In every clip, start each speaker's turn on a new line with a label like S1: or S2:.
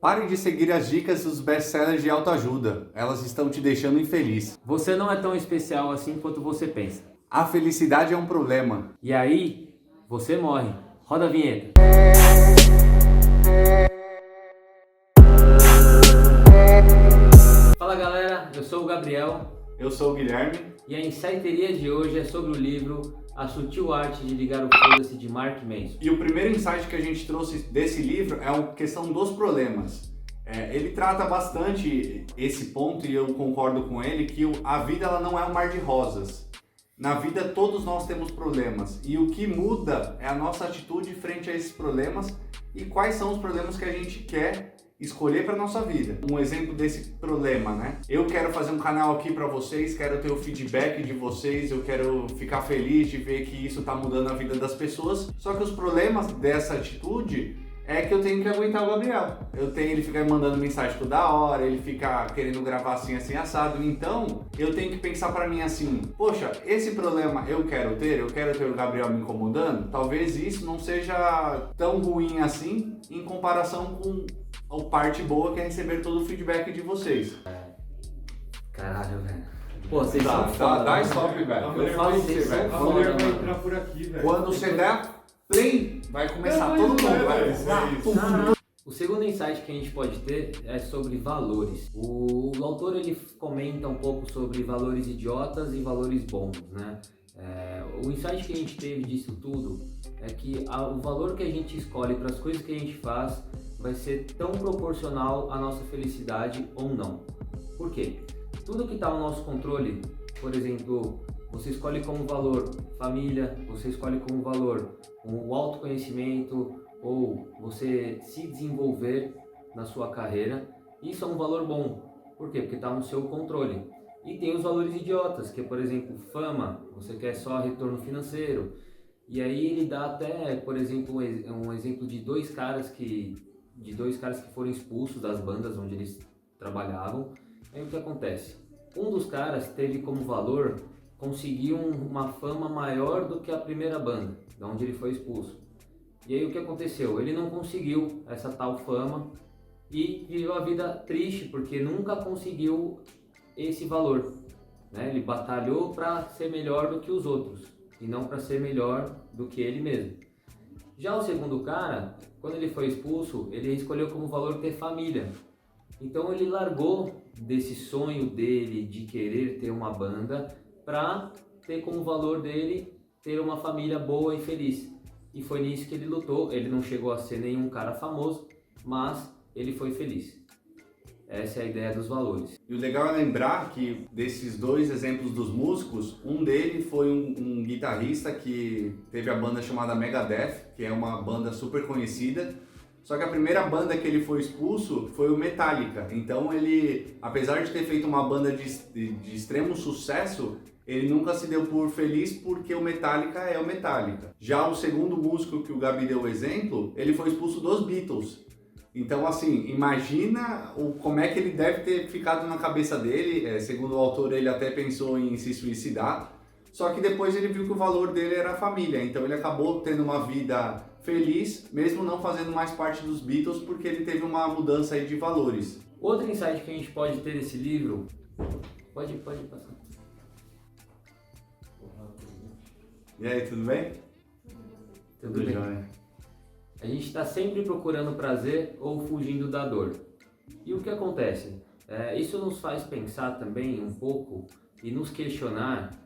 S1: Pare de seguir as dicas dos best-sellers de autoajuda. Elas estão te deixando infeliz.
S2: Você não é tão especial assim quanto você pensa.
S1: A felicidade é um problema.
S2: E aí, você morre. Roda a vinheta. Fala galera, eu sou o Gabriel.
S1: Eu sou o Guilherme.
S2: E a insighteria de hoje é sobre o livro A Sutil Arte de Ligar o Foda-se de Mark Manson.
S1: E o primeiro insight que a gente trouxe desse livro é a questão dos problemas. Ele trata bastante esse ponto e eu concordo com ele que a vida ela não é um mar de rosas. Na vida todos nós temos problemas e o que muda é a nossa atitude frente a esses problemas e quais são os problemas que a gente quer escolher para nossa vida. Um exemplo desse problema, né? Eu quero fazer um canal aqui para vocês, quero ter o feedback de vocês, eu quero ficar feliz de ver que isso está mudando a vida das pessoas. Só que os problemas dessa atitude é que eu tenho que aguentar o Gabriel. Ele fica me mandando mensagem toda hora, ele fica querendo gravar assim assado. Então, eu tenho que pensar para mim assim, poxa, esse problema eu quero ter o Gabriel me incomodando. Talvez isso não seja tão ruim assim em comparação com a parte boa que é receber todo o feedback de vocês.
S2: Caralho, velho. Pô, vocês são foda.
S1: Dá stop, velho.
S2: Eu falo vocês são
S3: A mulher
S2: foda,
S3: vai
S2: mano.
S3: entrar por aqui, velho.
S1: Quando você der play, vai começar todo mundo.
S2: O segundo insight que a gente pode ter é sobre valores. O autor ele comenta um pouco sobre valores idiotas e valores bons, né? O insight que a gente teve disso tudo é que o valor que a gente escolhe para as coisas que a gente faz vai ser tão proporcional à nossa felicidade ou não. Por quê? Tudo que está no nosso controle, por exemplo, você escolhe como valor família, você escolhe como valor o autoconhecimento ou você se desenvolver na sua carreira. Isso é um valor bom. Por quê? Porque está no seu controle. E tem os valores idiotas, que é, por exemplo, fama, você quer só retorno financeiro. E aí ele dá até, por exemplo, um exemplo de dois caras que foram expulsos das bandas onde eles trabalhavam. Aí o que acontece? Um dos caras teve como valor conseguir uma fama maior do que a primeira banda, da onde ele foi expulso. E aí o que aconteceu? Ele não conseguiu essa tal fama e viveu a vida triste porque nunca conseguiu esse valor, né? Ele batalhou para ser melhor do que os outros e não para ser melhor do que ele mesmo. Já o segundo cara, quando ele foi expulso, ele escolheu como valor ter família. Então ele largou desse sonho dele de querer ter uma banda para ter como valor dele ter uma família boa e feliz. E foi nisso que ele lutou. Ele não chegou a ser nenhum cara famoso, mas ele foi feliz. Essa é a ideia dos valores.
S1: E o legal é lembrar que desses dois exemplos dos músicos, um deles foi um guitarrista que teve a banda chamada Megadeth, que é uma banda super conhecida. Só que a primeira banda que ele foi expulso foi o Metallica. Então ele, apesar de ter feito uma banda de extremo sucesso, ele nunca se deu por feliz porque o Metallica é o Metallica. Já o segundo músico que o Gabi deu o exemplo, ele foi expulso dos Beatles. Então, assim, imagina como é que ele deve ter ficado na cabeça dele. Segundo o autor, ele até pensou em se suicidar. Só que depois ele viu que o valor dele era a família. Então ele acabou tendo uma vida feliz, mesmo não fazendo mais parte dos Beatles, porque ele teve uma mudança aí de valores.
S2: Outro insight que a gente pode ter desse livro... Pode passar.
S1: E aí, tudo bem?
S2: Tudo bem.
S1: Jóia.
S2: A gente está sempre procurando prazer ou fugindo da dor. E o que acontece? Isso nos faz pensar também um pouco e nos questionar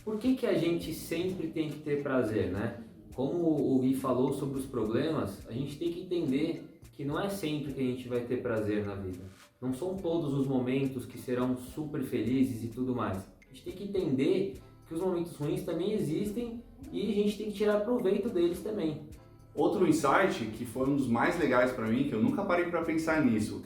S2: por que a gente sempre tem que ter prazer, né? Como o Gui falou sobre os problemas, a gente tem que entender que não é sempre que a gente vai ter prazer na vida. Não são todos os momentos que serão super felizes e tudo mais. A gente tem que entender que os momentos ruins também existem e a gente tem que tirar proveito deles também.
S1: Outro insight que foi um dos mais legais para mim, que eu nunca parei para pensar nisso,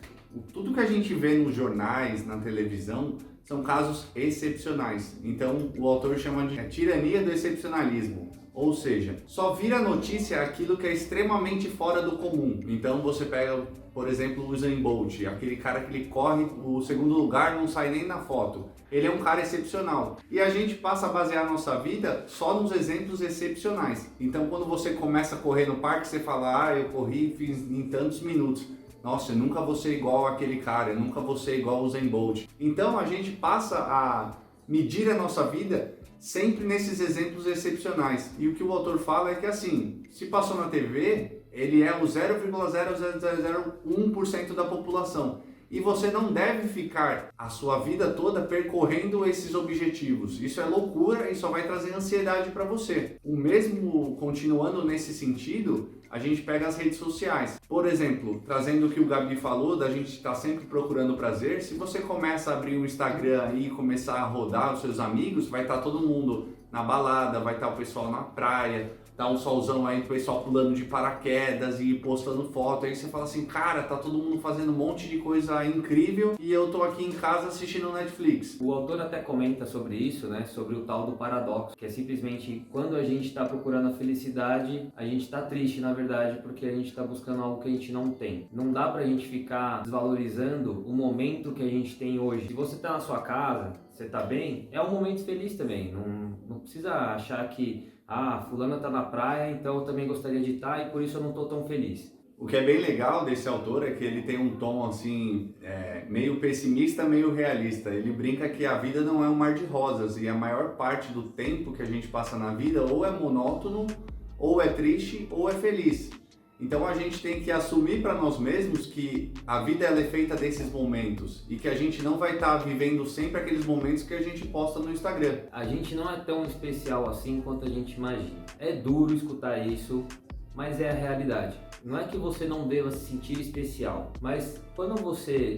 S1: tudo que a gente vê nos jornais, na televisão, são casos excepcionais. Então o autor chama de tirania do excepcionalismo. Ou seja, só vira notícia aquilo que é extremamente fora do comum. Então você pega, por exemplo, o Usain Bolt, aquele cara que ele corre o segundo lugar, não sai nem na foto. Ele é um cara excepcional. E a gente passa a basear a nossa vida só nos exemplos excepcionais. Então quando você começa a correr no parque, você fala, eu corri, fiz em tantos minutos. nossa, eu nunca vou ser igual aquele cara, eu nunca vou ser igual o Usain Bolt. Então a gente passa a medir a nossa vida sempre nesses exemplos excepcionais. E o que o autor fala é que assim, se passou na TV, ele é o 0,00001% da população. E você não deve ficar a sua vida toda percorrendo esses objetivos. Isso é loucura e só vai trazer ansiedade para você. O mesmo, continuando nesse sentido, a gente pega as redes sociais. Por exemplo, trazendo o que o Gabi falou, da gente estar sempre procurando prazer, se você começa a abrir o Instagram aí e começar a rodar os seus amigos, vai estar todo mundo na balada, vai estar o pessoal na praia, tá um solzão aí, o pessoal pulando de paraquedas e postando foto, aí você fala assim, cara, tá todo mundo fazendo um monte de coisa incrível e eu tô aqui em casa assistindo Netflix.
S2: O autor até comenta sobre isso, né, sobre o tal do paradoxo, que é simplesmente quando a gente está procurando a felicidade, a gente está triste, na verdade, porque a gente está buscando algo que a gente não tem. Não dá pra gente ficar desvalorizando o momento que a gente tem hoje. Se você tá na sua casa, você tá bem, é um momento feliz também. Não precisa achar que fulana tá na praia, então eu também gostaria de estar e por isso eu não tô tão feliz.
S1: O que é bem legal desse autor é que ele tem um tom assim, meio pessimista, meio realista. Ele brinca que a vida não é um mar de rosas e a maior parte do tempo que a gente passa na vida ou é monótono, ou é triste, ou é feliz. Então a gente tem que assumir para nós mesmos que a vida ela é feita desses momentos e que a gente não vai estar vivendo sempre aqueles momentos que a gente posta no Instagram.
S2: A gente não é tão especial assim quanto a gente imagina. É duro escutar isso, mas é a realidade. Não é que você não deva se sentir especial, mas quando você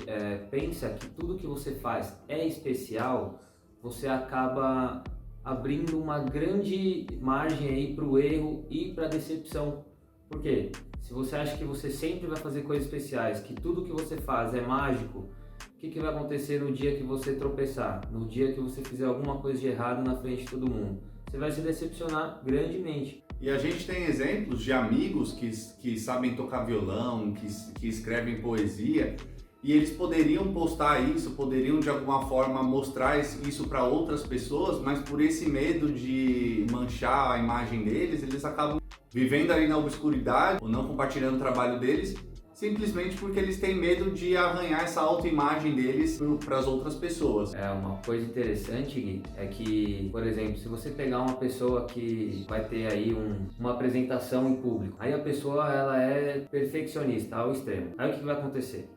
S2: pensa que tudo que você faz é especial, você acaba abrindo uma grande margem aí para o erro e para a decepção. Por quê? Se você acha que você sempre vai fazer coisas especiais, que tudo que você faz é mágico, o que vai acontecer no dia que você tropeçar? No dia que você fizer alguma coisa de errado na frente de todo mundo? Você vai se decepcionar grandemente.
S1: E a gente tem exemplos de amigos que sabem tocar violão, que escrevem poesia, e eles poderiam postar isso, poderiam de alguma forma mostrar isso para outras pessoas, mas por esse medo de manchar a imagem deles, eles acabam vivendo ali na obscuridade ou não compartilhando o trabalho deles, simplesmente porque eles têm medo de arranhar essa autoimagem deles para as outras pessoas.
S2: Uma coisa interessante, Gui, é que, por exemplo, se você pegar uma pessoa que vai ter aí uma apresentação em público, aí a pessoa ela é perfeccionista ao extremo. Aí o que vai acontecer?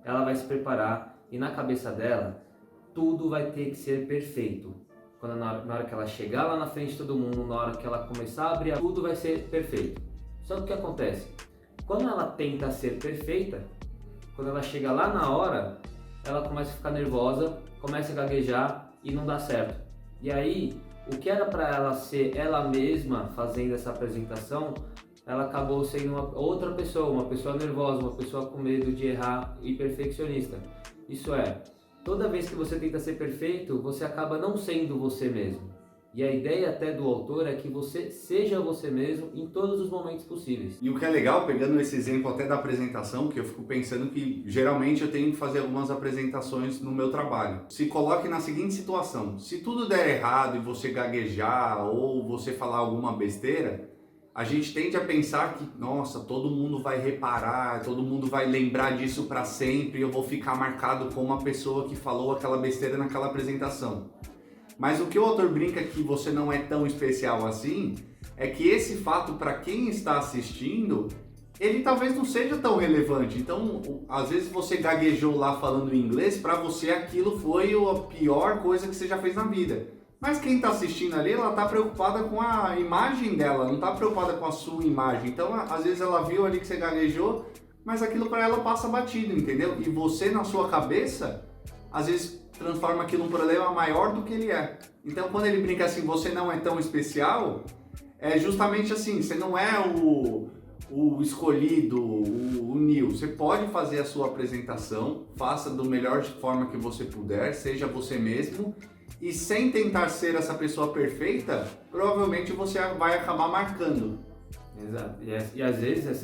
S2: Ela vai se preparar e na cabeça dela tudo vai ter que ser perfeito. Na hora que ela chegar lá na frente de todo mundo, na hora que ela começar a abrir, tudo vai ser perfeito. Só que o que acontece? Quando ela tenta ser perfeita, quando ela chega lá na hora, ela começa a ficar nervosa, começa a gaguejar e não dá certo. E aí, o que era para ela ser ela mesma fazendo essa apresentação, ela acabou sendo outra pessoa, uma pessoa nervosa, uma pessoa com medo de errar e perfeccionista. Isso é, toda vez que você tenta ser perfeito, você acaba não sendo você mesmo. E a ideia até do autor é que você seja você mesmo em todos os momentos possíveis.
S1: E o que é legal, pegando esse exemplo até da apresentação, que eu fico pensando que geralmente eu tenho que fazer algumas apresentações no meu trabalho. Se coloque na seguinte situação, se tudo der errado e você gaguejar ou você falar alguma besteira, a gente tende a pensar que, nossa, todo mundo vai reparar, todo mundo vai lembrar disso para sempre, eu vou ficar marcado como uma pessoa que falou aquela besteira naquela apresentação. Mas o que o autor brinca que você não é tão especial assim, é que esse fato para quem está assistindo, ele talvez não seja tão relevante. Então, às vezes você gaguejou lá falando inglês, para você aquilo foi a pior coisa que você já fez na vida. Mas quem está assistindo ali, ela está preocupada com a imagem dela, não está preocupada com a sua imagem. Então, às vezes ela viu ali que você gaguejou, mas aquilo para ela passa batido, entendeu? E você, na sua cabeça, às vezes transforma aquilo num problema maior do que ele é. Então, quando ele brinca assim, você não é tão especial, é justamente assim, você não é o escolhido, o Neil. Você pode fazer a sua apresentação, faça da melhor forma que você puder, seja você mesmo, e sem tentar ser essa pessoa perfeita, provavelmente você vai acabar marcando.
S2: Exato. E às vezes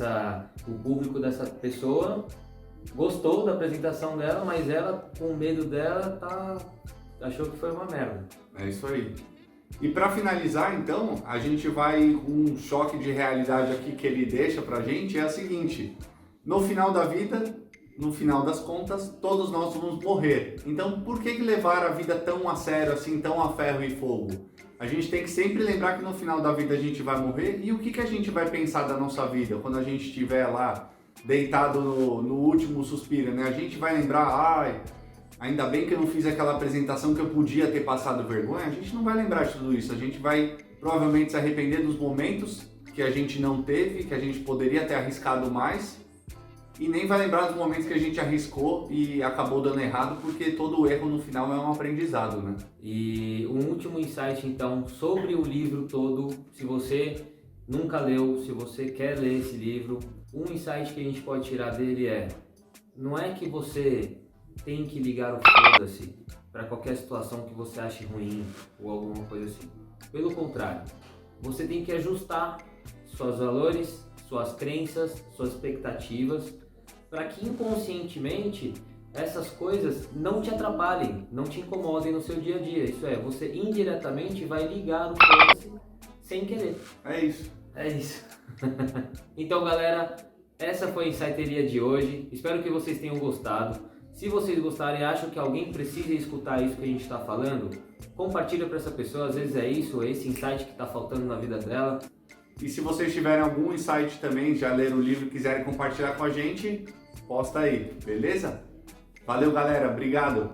S2: o público dessa pessoa gostou da apresentação dela, mas ela, com medo dela, achou que foi uma merda.
S1: É isso aí. E para finalizar, então, a gente vai com um choque de realidade aqui que ele deixa pra gente, é a seguinte: no final da vida, no final das contas, todos nós vamos morrer. Então, por que levar a vida tão a sério, assim, tão a ferro e fogo? A gente tem que sempre lembrar que no final da vida a gente vai morrer, e o que a gente vai pensar da nossa vida quando a gente estiver lá deitado no último suspiro, né? A gente vai lembrar, ai, ainda bem que eu não fiz aquela apresentação que eu podia ter passado vergonha. A gente não vai lembrar de tudo isso, a gente vai provavelmente se arrepender dos momentos que a gente não teve, que a gente poderia ter arriscado mais, e nem vai lembrar dos momentos que a gente arriscou e acabou dando errado, porque todo erro no final é um aprendizado, né?
S2: E um último insight então sobre o livro todo, se você nunca leu, se você quer ler esse livro, um insight que a gente pode tirar dele é: não é que você tem que ligar o foda-se para qualquer situação que você ache ruim ou alguma coisa assim. Pelo contrário, você tem que ajustar seus valores, suas crenças, suas expectativas, para que inconscientemente essas coisas não te atrapalhem, não te incomodem no seu dia a dia. Isso é, você indiretamente vai ligar o foda-se sem querer.
S1: É isso.
S2: É isso. Então, galera, essa foi a Insighteria de hoje. Espero que vocês tenham gostado. Se vocês gostarem e acham que alguém precisa escutar isso que a gente está falando, compartilha para essa pessoa. Às vezes é isso, é esse insight que está faltando na vida dela.
S1: E se vocês tiverem algum insight também, já leram o livro e quiserem compartilhar com a gente, posta aí, beleza? Valeu, galera. Obrigado.